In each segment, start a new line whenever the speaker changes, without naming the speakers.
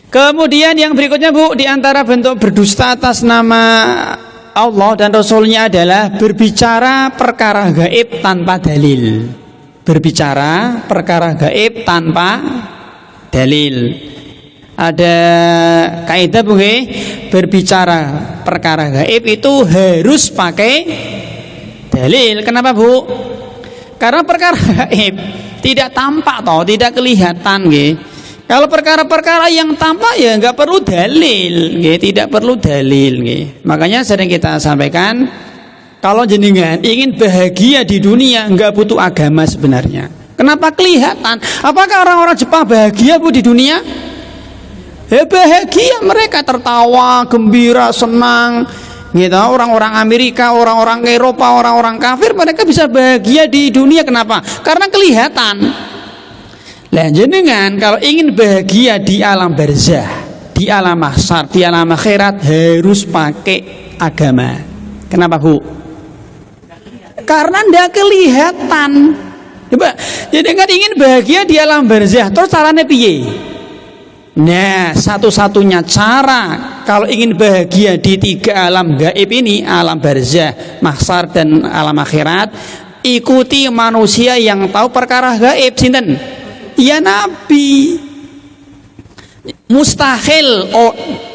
Kemudian yang berikutnya Bu, di antara bentuk berdusta atas nama Allah dan Rasulnya adalah berbicara perkara gaib tanpa dalil. Berbicara perkara gaib tanpa dalil. Ada kaidah Bu, berbicara perkara gaib itu harus pakai dalil. Kenapa Bu? Karena perkara gaib tidak tampak toh, tidak kelihatan nggih. Kalau perkara-perkara yang tampak ya nggak perlu dalil, nggih, tidak perlu dalil nggih. Makanya sering kita sampaikan, kalau jenengan ingin bahagia di dunia nggak butuh agama sebenarnya. Kenapa kelihatan? Apakah orang-orang Jepang bahagia Bu di dunia? Ya bahagia, mereka tertawa, gembira, senang. Gitu, orang-orang Amerika, orang-orang Eropa, orang-orang kafir, mereka bisa bahagia di dunia. Kenapa? Karena kelihatan. Lah jenengan kalau ingin bahagia di alam barzah, di alam mahsyar, di alam akhirat harus pakai agama. Kenapa Bu? Karena ndak kelihatan. Coba, jenengan ingin bahagia di alam barzah, terus caranya piye? Nah, satu-satunya cara kalau ingin bahagia di tiga alam gaib ini, alam barzah, mahsyar dan alam akhirat, ikuti manusia yang tahu perkara gaib. Sinten? Ya Nabi. Mustahil,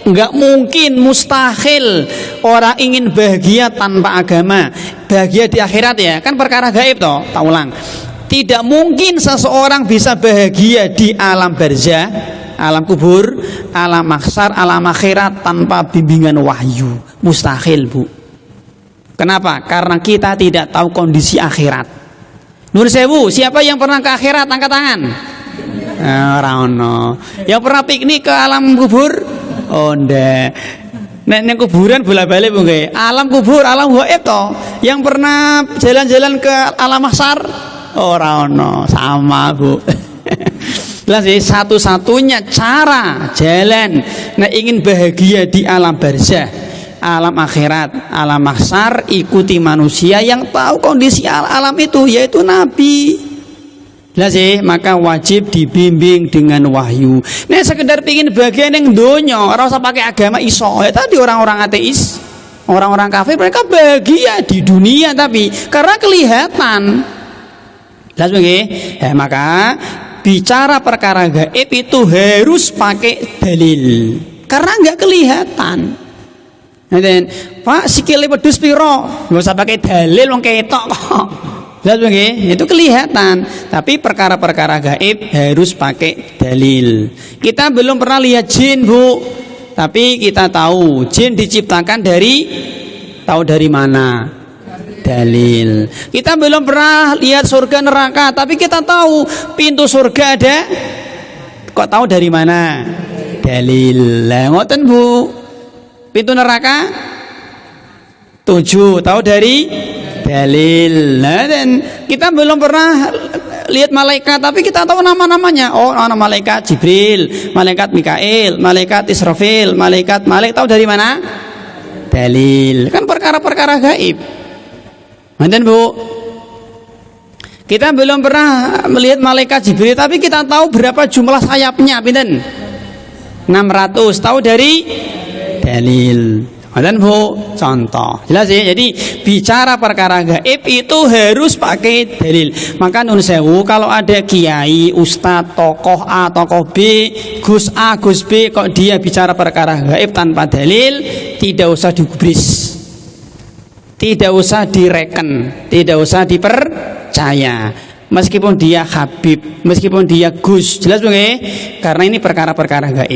enggak mungkin, mustahil orang ingin bahagia tanpa agama. Bahagia di akhirat ya, kan perkara gaib toh. Tak ulang. Tidak mungkin seseorang bisa bahagia di alam barzah, alam kubur, alam mahsyar, alam akhirat tanpa bimbingan wahyu. Mustahil Bu. Kenapa? Karena kita tidak tahu kondisi akhirat. Nur sewu, siapa yang pernah ke akhirat? Angkat tangan. Rano. Yang pernah piknik ke alam kubur? Oh ndak. Nek kuburan bola-balik Bu nggih. Alam kubur, alam gaib toh. Yang pernah jalan-jalan ke alam mahsyar? Ora ono, sama Bu. Jadi satu-satunya cara jalan ingin bahagia di alam barzah, alam akhirat, alam mahsyar, ikuti manusia yang tahu kondisi alam itu, yaitu Nabi. Maka wajib dibimbing dengan wahyu. Nek sekedar pingin bahagia ning donya, ora usah pakai agama iso. Ya tadi orang-orang ateis, orang-orang kafir mereka bahagia di dunia tapi karena kelihatan. Maka bicara perkara gaib itu harus pakai dalil karena nggak kelihatan. Dan Pak sikile wedhus piro? Nggak usah pakai dalil, wong ketok kok. Itu kelihatan. Tapi perkara-perkara gaib harus pakai dalil. Kita belum pernah lihat jin Bu, tapi kita tahu jin diciptakan dari mana? Dalil. Kita belum pernah lihat surga neraka, tapi kita tahu pintu surga ada. Kok tahu dari mana? Dalil. Lah ngoten Bu. Pintu neraka 7, tahu dari dalil. Nah, dan kita belum pernah lihat malaikat, tapi kita tahu nama-namanya. Oh, nama malaikat Jibril, malaikat Mikail, malaikat Israfil, malaikat Malik, tahu dari mana? Dalil. Kan perkara-perkara gaib. Dan Bu, kita belum pernah melihat malaikat Jibril, tapi kita tahu berapa jumlah sayapnya, pinten? 600, tahu dari dalil. Dan Bu, contoh jelas ya. Jadi bicara perkara gaib itu harus pakai dalil. Maka nun sewu, kalau ada kiai, ustadz, tokoh A, tokoh B, Gus A, Gus B, kok dia bicara perkara gaib tanpa dalil, tidak usah digubris. Tidak usah direken, tidak usah dipercaya. Meskipun dia Habib, meskipun dia Gus, jelas bukan? Karena ini perkara-perkara gaib.